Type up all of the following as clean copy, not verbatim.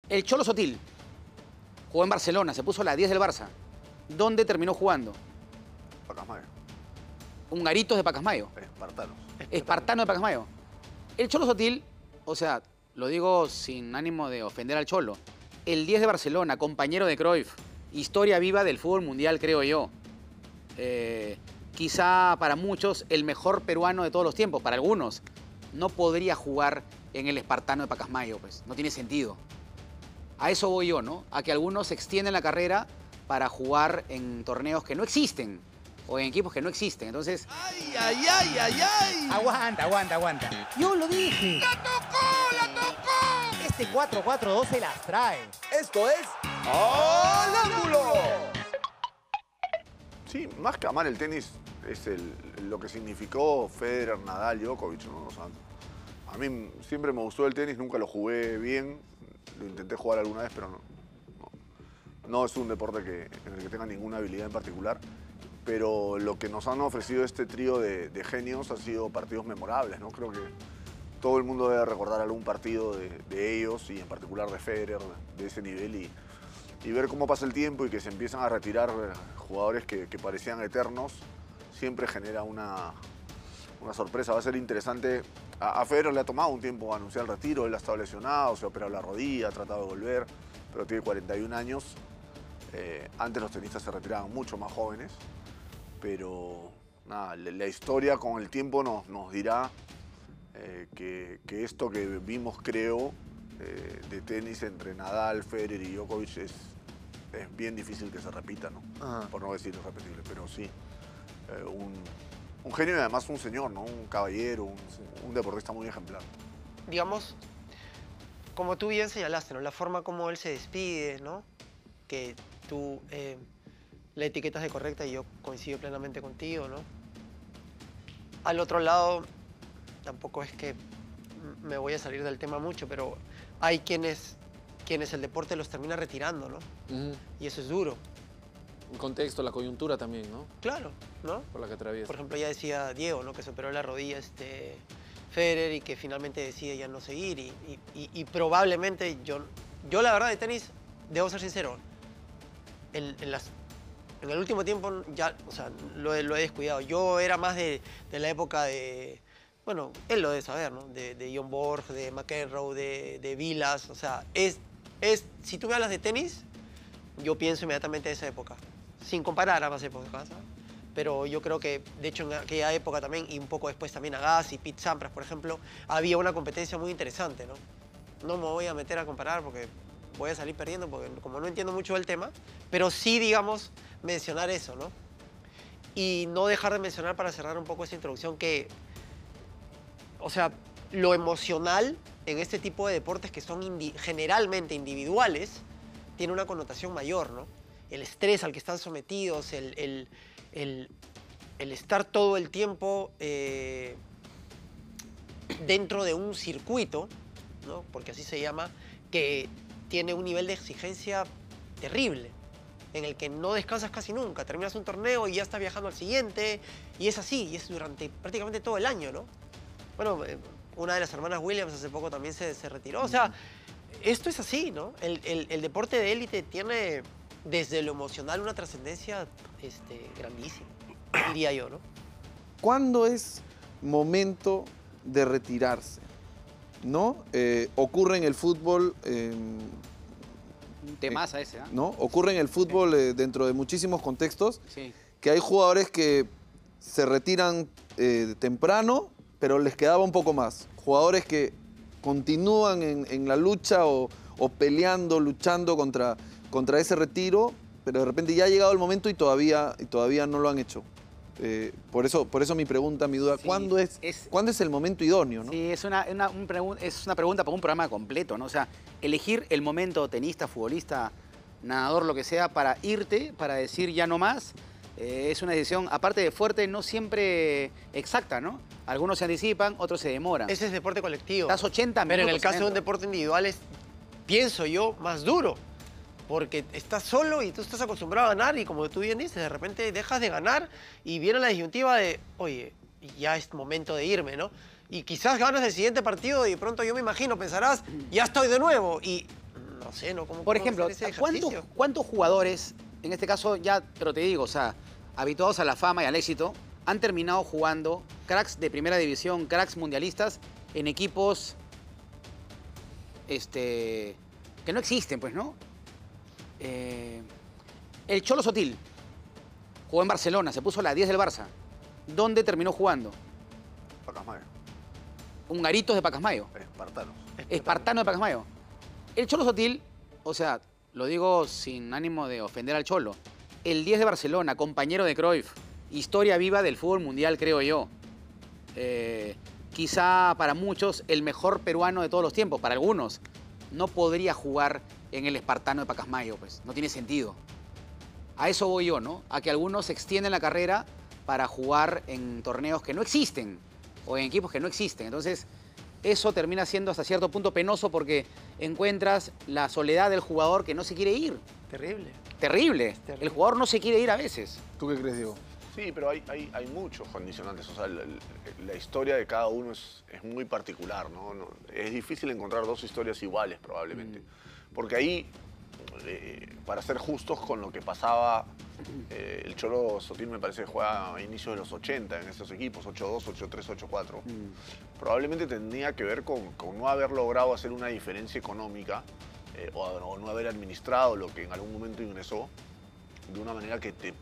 El Cholo Sotil jugó en Barcelona, se puso la 10 del Barça. ¿Dónde terminó jugando? Pacasmayo. Hungaritos de Pacasmayo. Espartanos. Espartano de Pacasmayo. El Cholo Sotil, o sea, lo digo sin ánimo de ofender al Cholo, el 10 de Barcelona, compañero de Cruyff, historia viva del fútbol mundial, creo yo. Quizá para muchos el mejor peruano de todos los tiempos, para algunos. No podría jugar en el Espartano de Pacasmayo, pues, no tiene sentido. A eso voy yo, ¿no? A que algunos extienden la carrera para jugar en torneos que no existen o en equipos que no existen. Entonces... ¡Ay, ay, ay, ay, ay! Aguanta. Yo lo dije. ¡La tocó! Este 4-4-2 se las trae. Esto es... ¡Al ángulo! Sí, más que amar el tenis es lo que significó Federer, Nadal, Djokovic, ¿no? O sea, a mí siempre me gustó el tenis, nunca lo jugué bien. Lo intenté jugar alguna vez, pero no es un deporte en el que tenga ninguna habilidad en particular. Pero lo que nos han ofrecido este trío de genios ha sido partidos memorables, ¿no? Creo que todo el mundo debe recordar algún partido de ellos y en particular de Federer, de ese nivel y ver cómo pasa el tiempo y que se empiezan a retirar jugadores que parecían eternos, siempre genera una sorpresa. Va a ser interesante. A Federer le ha tomado un tiempo anunciar el retiro, él ha estado lesionado, se ha operado la rodilla, ha tratado de volver, pero tiene 41 años. Antes los tenistas se retiraban mucho más jóvenes, pero nada, la historia con el tiempo nos dirá que esto que vimos, creo, de tenis entre Nadal, Federer y Djokovic es bien difícil que se repita, ¿no? Por no decir irrepetible, pero sí. Un genio y además un señor, ¿no? Un caballero, un deportista muy ejemplar. Digamos, como tú bien señalaste, ¿no? La forma como él se despide, ¿no? Que tú la etiquetas de correcta y yo coincido plenamente contigo, ¿no? Al otro lado, tampoco es que me voy a salir del tema mucho, pero hay quienes el deporte los termina retirando, ¿no? Y eso es duro. El contexto, la coyuntura también, ¿no? Claro, ¿no? Por la que atraviesa. Por ejemplo, ya decía Diego, ¿no? Que se operó la rodilla Federer y que finalmente decide ya no seguir. Y probablemente yo la verdad de tenis, debo ser sincero, en el último tiempo ya, o sea, lo he descuidado. Yo era más de la época de, bueno, él lo debe saber, ¿no? De John Borg, de McEnroe, de Vilas, o sea, si tú me hablas de tenis, yo pienso inmediatamente de esa época. Sin comparar a ambas épocas, ¿sabes? Pero yo creo que, de hecho, en aquella época también, y un poco después también Agassi, Pete Sampras, por ejemplo, había una competencia muy interesante, ¿no? No me voy a meter a comparar porque voy a salir perdiendo, porque como no entiendo mucho del tema, pero sí, digamos, mencionar eso, ¿no? Y no dejar de mencionar, para cerrar un poco esta introducción, que, o sea, lo emocional en este tipo de deportes que son generalmente individuales, tiene una connotación mayor, ¿no? El estrés al que están sometidos, el estar todo el tiempo dentro de un circuito, ¿no? Porque así se llama, que tiene un nivel de exigencia terrible, en el que no descansas casi nunca. Terminas un torneo y ya estás viajando al siguiente, y es así, y es durante prácticamente todo el año, ¿no? Bueno, una de las hermanas Williams hace poco también se retiró. O sea, esto es así, ¿no? El deporte de élite tiene, desde lo emocional, una trascendencia grandísima, diría yo, ¿no? ¿Cuándo es momento de retirarse? ¿No? Ocurre en el fútbol... Un temaza ese, ¿ah? ¿no? Ocurre en el fútbol dentro de muchísimos contextos, Sí. que hay jugadores que se retiran temprano, pero les quedaba un poco más. Jugadores que continúan en la lucha o peleando, luchando contra ese retiro, pero de repente ya ha llegado el momento y todavía no lo han hecho. Por eso mi pregunta, mi duda, Sí, ¿cuándo es el momento idóneo, ¿no? Sí, es una pregunta para un programa completo, ¿no? O sea, elegir el momento, tenista, futbolista, nadador, lo que sea, para irte, para decir ya no más, es una decisión, aparte de fuerte, no siempre exacta, ¿no? Algunos se anticipan, otros se demoran. Ese es deporte colectivo. Estás 80 minutos. Pero en el caso de un adentro. deporte individual es, pienso yo, más duro. Porque estás solo y tú estás acostumbrado a ganar y, como tú bien dices, de repente dejas de ganar y viene la disyuntiva de, oye, ya es momento de irme, ¿no? Y quizás ganas el siguiente partido y de pronto yo me imagino, pensarás, ya estoy de nuevo. Y no sé, ¿no? ¿Cómo Por cómo ejemplo, hacer ese ejercicio? ¿cuántos jugadores, en este caso ya, pero te digo, o sea, habituados a la fama y al éxito, han terminado jugando cracks de primera división, cracks mundialistas, en equipos que no existen, pues, ¿no? El Cholo Sotil jugó en Barcelona, se puso la 10 del Barça. ¿Dónde terminó jugando? Pacasmayo. Hungaritos de Pacasmayo. Espartanos. Espartano de Pacasmayo. El Cholo Sotil, o sea, lo digo sin ánimo de ofender al Cholo, el 10 de Barcelona, compañero de Cruyff, historia viva del fútbol mundial, creo yo. Quizá para muchos el mejor peruano de todos los tiempos, para algunos. No podría jugar en el Espartano de Pacasmayo, pues, no tiene sentido. A eso voy yo, ¿no? A que algunos extienden la carrera para jugar en torneos que no existen o en equipos que no existen. Entonces, eso termina siendo hasta cierto punto penoso porque encuentras la soledad del jugador que no se quiere ir. Terrible. Terrible. Terrible. El jugador no se quiere ir a veces. ¿Tú qué crees, Diego? Sí, pero hay muchos condicionantes. O sea, la historia de cada uno es muy particular, ¿no? Es difícil encontrar dos historias iguales, probablemente. Porque ahí, para ser justos con lo que pasaba, el Cholo Sotil me parece que juega a inicios de los 80 en esos equipos, 8-2, 8-3, 8-4. Probablemente tendría que ver con no haber logrado hacer una diferencia económica o no haber administrado lo que en algún momento ingresó de una manera que te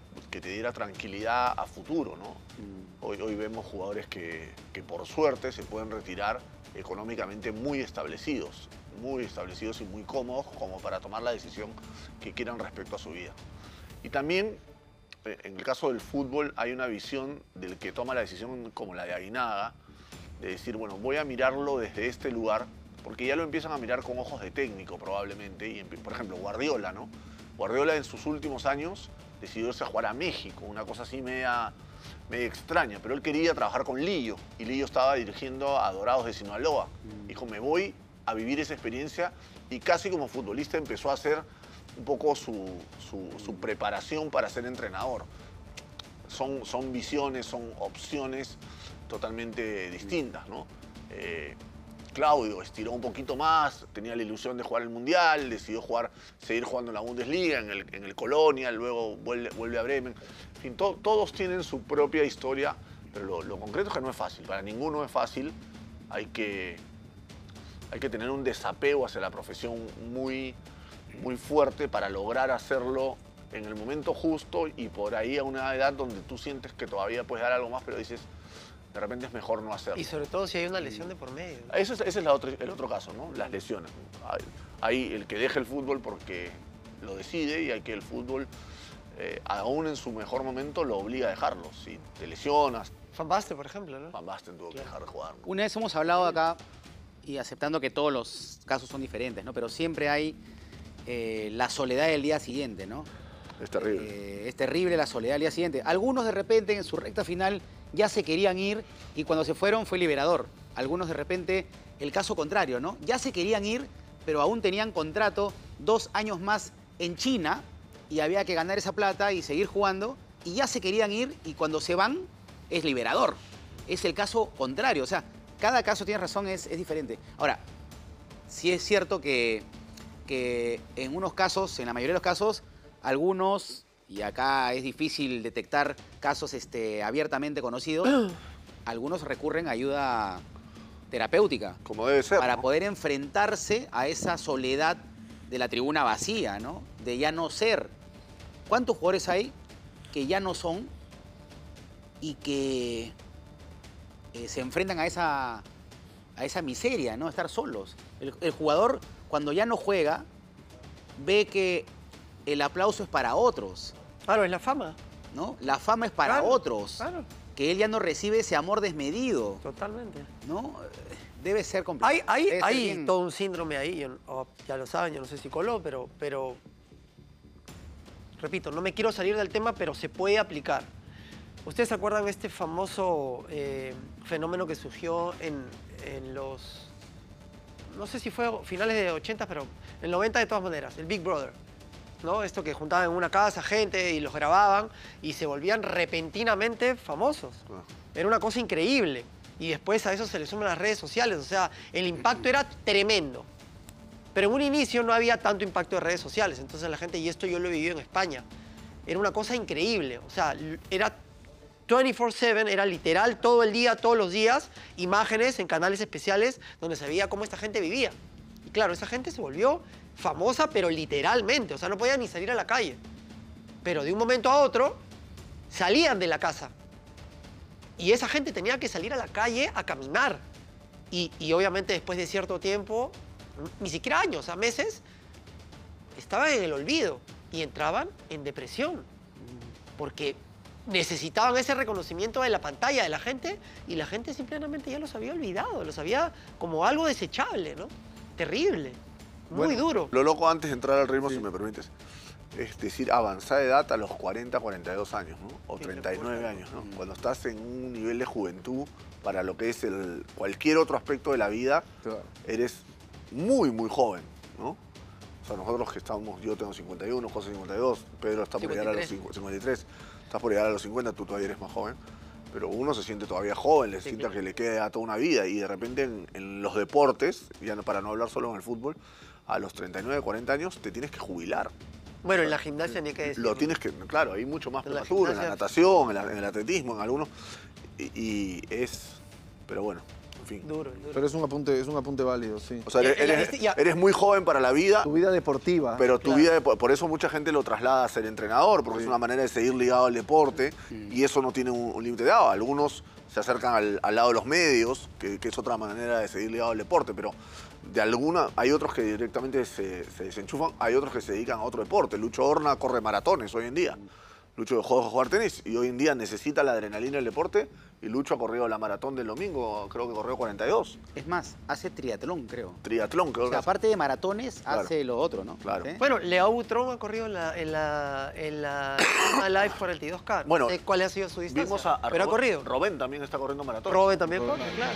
diera tranquilidad a futuro, ¿no? Hoy vemos jugadores que por suerte se pueden retirar económicamente muy establecidos y muy cómodos como para tomar la decisión que quieran respecto a su vida. Y también, en el caso del fútbol, hay una visión del que toma la decisión como la de Aguinaga, de decir, bueno, voy a mirarlo desde este lugar, porque ya lo empiezan a mirar con ojos de técnico probablemente, y por ejemplo, Guardiola, ¿no? Guardiola en sus últimos años decidió irse a jugar a México, una cosa así media extraña, pero él quería trabajar con Lillo y Lillo estaba dirigiendo a Dorados de Sinaloa. Dijo, me voy a vivir esa experiencia y casi como futbolista empezó a hacer un poco su preparación para ser entrenador. Son visiones, son opciones totalmente distintas, ¿no? Claudio estiró un poquito más, tenía la ilusión de jugar el Mundial, decidió seguir jugando en la Bundesliga, en el Colonia, luego vuelve a Bremen. En fin, todos tienen su propia historia, pero lo concreto es que no es fácil. Para ninguno es fácil. Hay que tener un desapego hacia la profesión muy fuerte para lograr hacerlo en el momento justo y por ahí a una edad donde tú sientes que todavía puedes dar algo más, pero dices, de repente es mejor no hacerlo. Y sobre todo si hay una lesión de por medio. Ese es el otro caso, ¿no? Las lesiones. Hay el que deja el fútbol porque lo decide y hay que el fútbol, aún en su mejor momento, lo obliga a dejarlo. Si te lesionas, Van Basten, por ejemplo, ¿no? Van Basten tuvo que dejar de jugar, ¿no? Una vez hemos hablado acá, y aceptando que todos los casos son diferentes, ¿no? Pero siempre hay la soledad del día siguiente, ¿no? Es terrible. Es terrible la soledad del día siguiente. Algunos de repente en su recta final ya se querían ir y cuando se fueron fue liberador. Algunos de repente el caso contrario, ¿no? Ya se querían ir, pero aún tenían contrato 2 años más en China y había que ganar esa plata y seguir jugando y ya se querían ir y cuando se van es liberador. Es el caso contrario, o sea, cada caso, tienes razón, es diferente. Ahora, sí es cierto que en unos casos, en la mayoría de los casos, algunos, y acá es difícil detectar casos abiertamente conocidos, algunos recurren a ayuda terapéutica. Como debe ser, Para ¿no? poder enfrentarse a esa soledad de la tribuna vacía, ¿no? De ya no ser. ¿Cuántos jugadores hay que ya no son y que se enfrentan a esa miseria, ¿no? Estar solos. El jugador, cuando ya no juega, ve que el aplauso es para otros, Claro, es la fama. ¿no? La fama es para Claro, otros. Claro, Que él ya no recibe ese amor desmedido, totalmente. ¿no? Debe ser complicado. Hay Debe ser bien- todo un síndrome ahí, ya lo saben, yo no sé psicólogo, pero repito, no me quiero salir del tema, pero se puede aplicar. ¿Ustedes se acuerdan de este famoso fenómeno que surgió en los, no sé si fue finales de 80, pero en el 90 de todas maneras, el Big Brother? ¿No? Esto que juntaban en una casa gente y los grababan y se volvían repentinamente famosos. Era una cosa increíble. Y después a eso se le suman las redes sociales. O sea, el impacto era tremendo. Pero en un inicio no había tanto impacto de redes sociales. Entonces la gente, y esto yo lo he vivido en España, era una cosa increíble. O sea, era 24/7, era literal todo el día, todos los días, imágenes en canales especiales donde se veía cómo esta gente vivía. Y claro, esa gente se volvió famosa, pero literalmente. O sea, no podía ni salir a la calle. Pero de un momento a otro, salían de la casa. Y esa gente tenía que salir a la calle a caminar. Y obviamente después de cierto tiempo, ni siquiera años, a meses, estaban en el olvido y entraban en depresión. Porque necesitaban ese reconocimiento de la pantalla de la gente y la gente simplemente ya los había olvidado, los había como algo desechable, ¿no? Terrible, muy duro. Lo loco antes de entrar al ritmo, si me permites, es decir, avanzada edad a los 40, 42 años, ¿no? O 39 años, ¿no? Cuando estás en un nivel de juventud para lo que es cualquier otro aspecto de la vida, eres muy, muy joven, ¿no? O sea, nosotros que estamos, yo tengo 51, José 52, Pedro está por llegar a los 53, estás por llegar a los 50, tú todavía eres más joven. Pero uno se siente todavía joven, le siente que le queda toda una vida y de repente en los deportes, ya para no hablar solo en el fútbol, a los 39, 40 años te tienes que jubilar. Bueno, en la gimnasia ni que decir. Lo tienes que, claro, hay mucho más En la prematuro, en la gimnasia. natación, en el atletismo, en algunos. Y es, pero bueno, en fin. Duro. Pero es un apunte válido, sí. O sea, eres muy joven para la vida, Tu vida deportiva. pero tu vida, por eso mucha gente lo traslada a ser entrenador, porque es una manera de seguir ligado al deporte y eso no tiene un límite de edad. Algunos se acercan al lado de los medios, que es otra manera de seguir ligado al deporte, pero hay otros que directamente se desenchufan, hay otros que se dedican a otro deporte. Lucho Horna corre maratones hoy en día. Lucho dejó de jugar tenis y hoy en día necesita la adrenalina del deporte y Lucho ha corrido la maratón del domingo, creo que corrió 42. Es más, hace triatlón, creo. Triatlón, creo O sea, que aparte de maratones, Claro. hace lo otro, ¿no? Claro. ¿Sí? Bueno, Leo Butrón ha corrido en la Live 42K. Bueno, No sé cuál ha sido su distancia. vimos a pero ha corrido. Robén también está corriendo maratón. Robe también corre, claro.